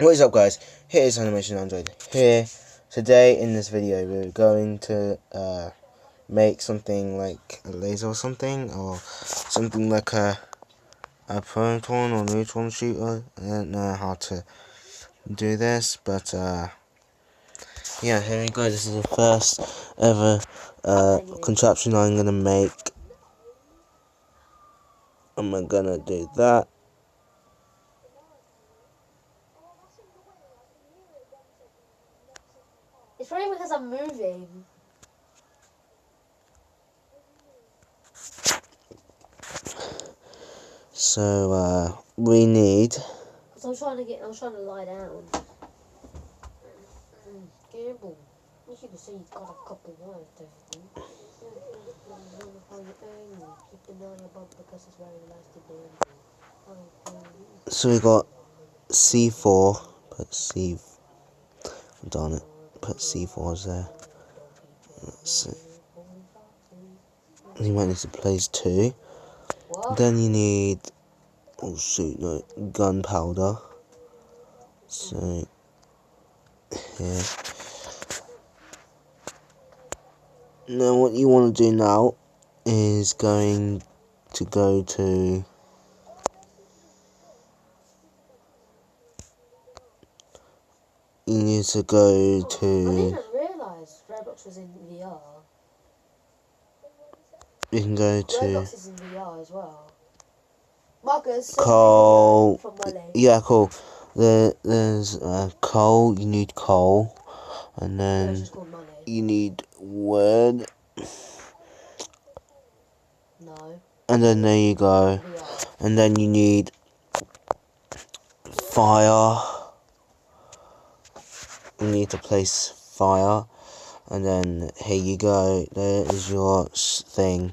What is up, guys? Here's Animation Android here. Today in this video we're going to make something like a laser or something like a proton or neutron shooter. I don't know how to do this, but yeah, here we go. This is the first ever contraption I'm gonna make. I'm gonna do that. It's probably because I'm moving. So we need. I'm trying to lie down. Gamble. As you can see, he's got a couple words there. Keep the eye above because it's very nice to do. So we got C4. Put C. Darn it. Put C4s there. That's it. You might need to place 2. What? Then you need. Oh shoot! No, gunpowder. So here. Now what you want to do now is going to go to. You need to go to. I didn't realise Roblox was in VR. You can go to. Roblox is in VR as well. Marcus, coal. From Molly. Yeah, coal. There's coal. You need coal, and then you need wood. No. And then there you go. VR. And then you need fire. You need to place fire, and then here you go. There is your thing.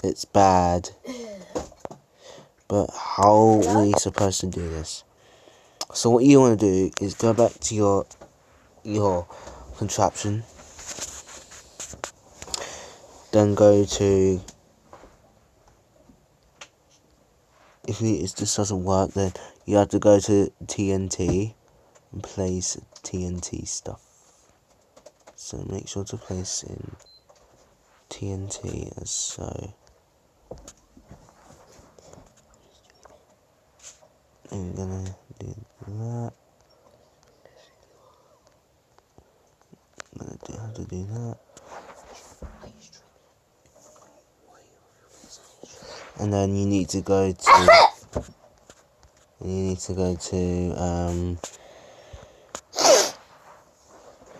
It's bad, but how are we supposed to do this? So what you want to do is go back to your contraption, then go to. If this doesn't work, then you have to go to TNT and place TNT stuff. So make sure to place in TNT as so. I'm gonna do that. I'm gonna have to do that. And then you need to go to.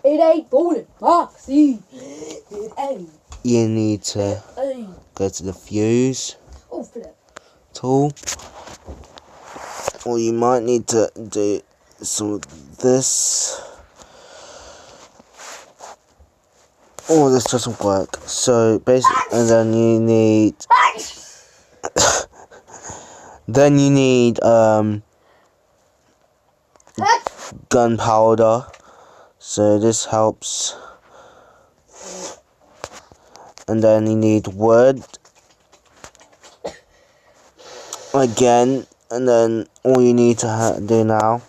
It ain't falling, Foxy. It ain't. You need to go to the fuse tool. Or you might need to do some of this. Oh, this doesn't work. So basically, and then you need. Then you need gunpowder. So this helps. And then you need wood again. And then all you need to do now,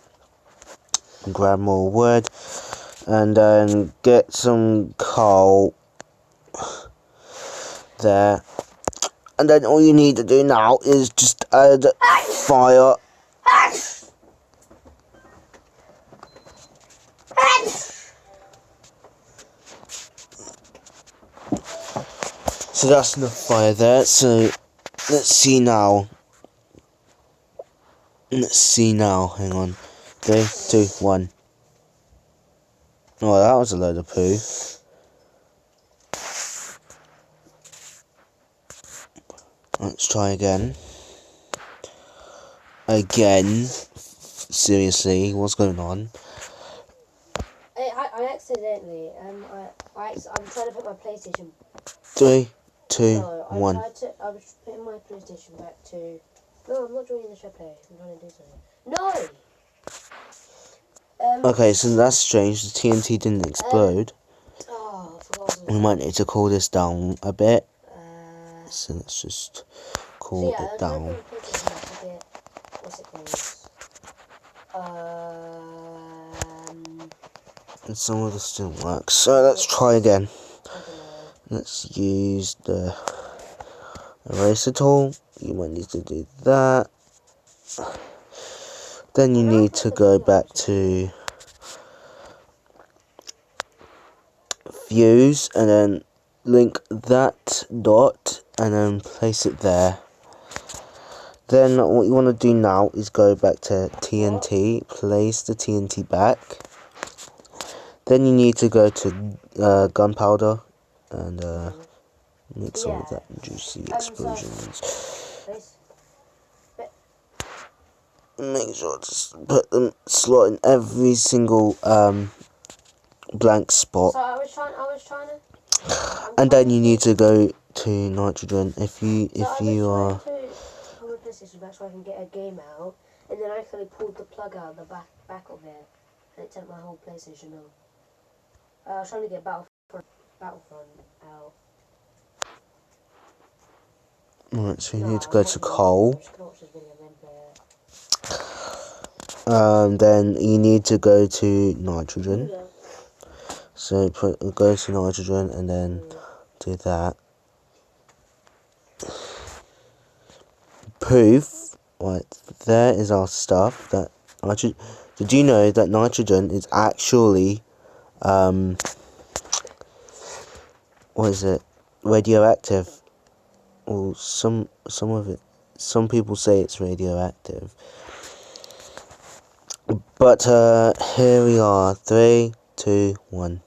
grab more wood, and then get some coal there. And then all you need to do now is just add fire. So that's enough fire there. So let's see now. Hang on. 3, 2, 1. Oh, that was a load of poo. Let's try again. Seriously, what's going on? I accidentally, I'm trying to put my PlayStation. 3, 2, No, 1. I was putting my PlayStation back to. No, I'm not joining the show play. I'm trying to do something. No. Okay, so that's strange. The TNT didn't explode. Oh, I forgot. We might need to cool this down a bit. So let's just cool it down. What's it called? And some of this didn't work. So let's try again. I don't know. Let's use the eraser tool. You might need to do that. Then you need to go back to views and then link that dot and then place it there. Then what you want to do now is go back to TNT, place the TNT back. Then you need to go to gunpowder and mix all of that juicy explosions. Make sure to put them slot in every single blank spot. So I was trying to. And then you need to go to nitrogen if you are. Pull the PlayStation back so I can get a game out, and then I actually pulled the plug out of the back of it, and it took my whole PlayStation off. I was trying to get Battlefront out. Right, so you need to go to coal. Then you need to go to nitrogen. So go to nitrogen and then do that. Proof, right, there is our stuff. That nitrogen. Did you know that nitrogen is actually, what is it, radioactive? Or some of it. Some people say it's radioactive. But here we are. 3, 2, 1.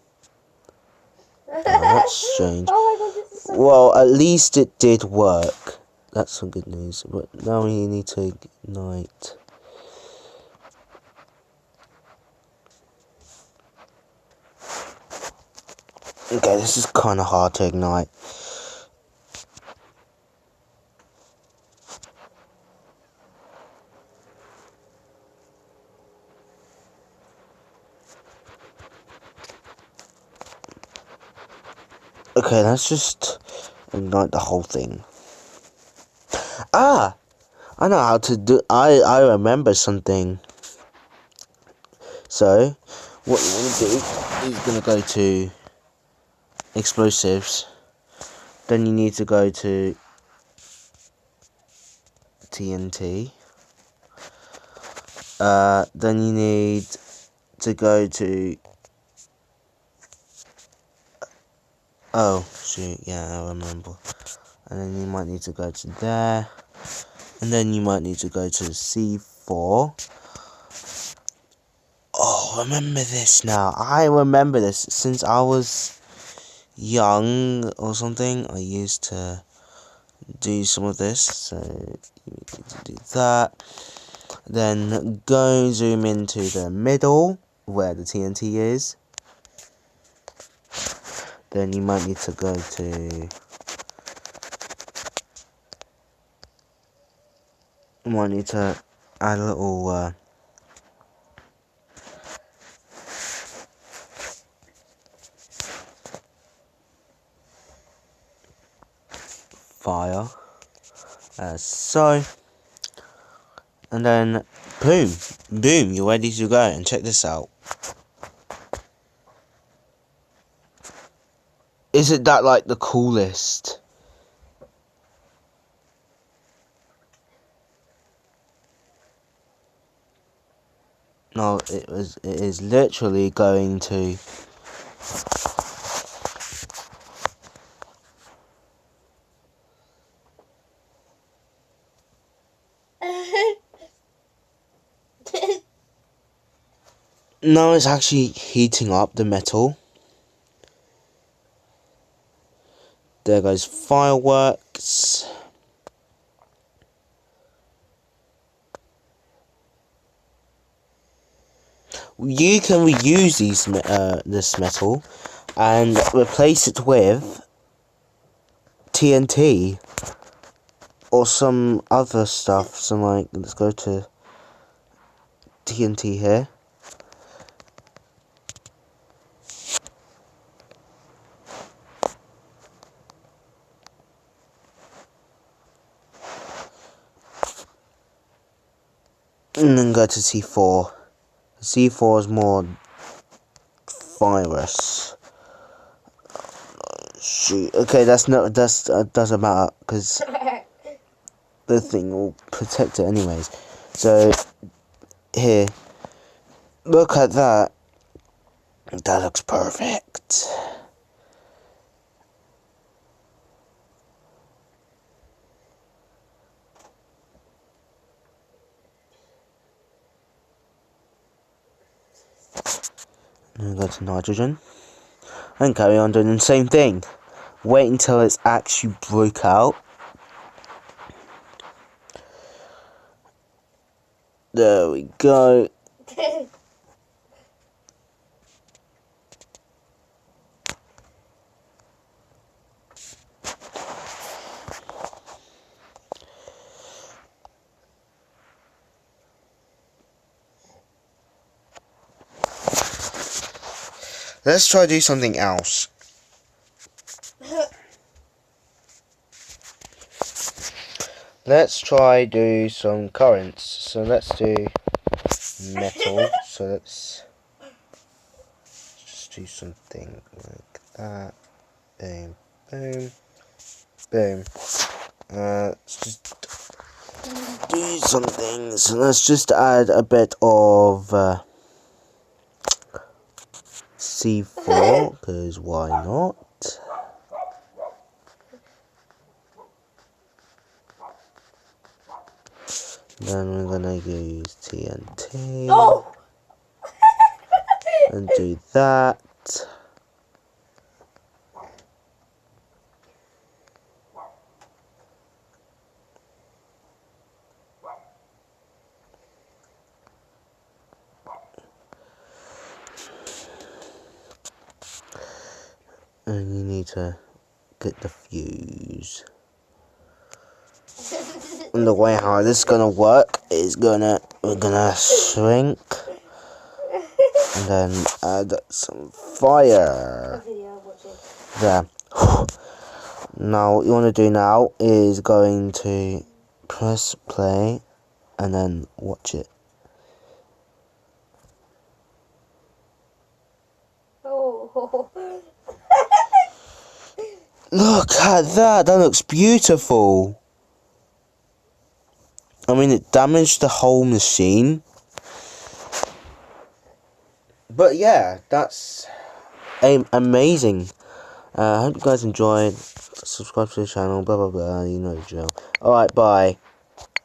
Oh, that's strange. Oh my god, this is so Well, at least it did work. That's some good news. But now we need to ignite. Okay, this is kind of hard to ignite. Okay, let's just ignite the whole thing. Ah! I know how to do. I remember something. So, what you want to do is going to go to explosives. Then you need to go to TNT. Then you need to go to. Oh shoot! Yeah, I remember. And then you might need to go to there. And then you might need to go to C4. Oh, remember this now. I remember this since I was young or something. I used to do some of this. So you need to do that. Then go zoom into the middle where the TNT is. Then you might need to go to. You might need to add a little. Fire, so, and then boom, you're ready to go. And check this out. Isn't that like the coolest? No, it is literally going to. No, it's actually heating up the metal. There goes fireworks. You can reuse this metal and replace it with TNT or some other stuff. So like, let's go to TNT here. and then go to C4. C4 is more virus. Shoot. Okay, doesn't matter because the thing will protect it anyways. So here, look at that. That looks perfect. And go to nitrogen and carry on doing the same thing. Wait until it's actually broke out. There we go. Let's try to do something else. Let's try do some currents. So let's do metal. So let's just do something like that. Boom, boom, boom. Let's just do something. So let's just add a bit of C4, because why not? Then we're gonna use TNT. Oh! And do that. And you need to get the fuse. And the way how this is gonna work is we're gonna shrink and then add some fire. There. Now what you wanna do now is going to press play and then watch it. Oh. Look at that, that looks beautiful. I mean, it damaged the whole machine. But yeah, that's amazing. I hope you guys enjoyed. Subscribe to the channel, blah blah blah, you know the drill. Alright, bye.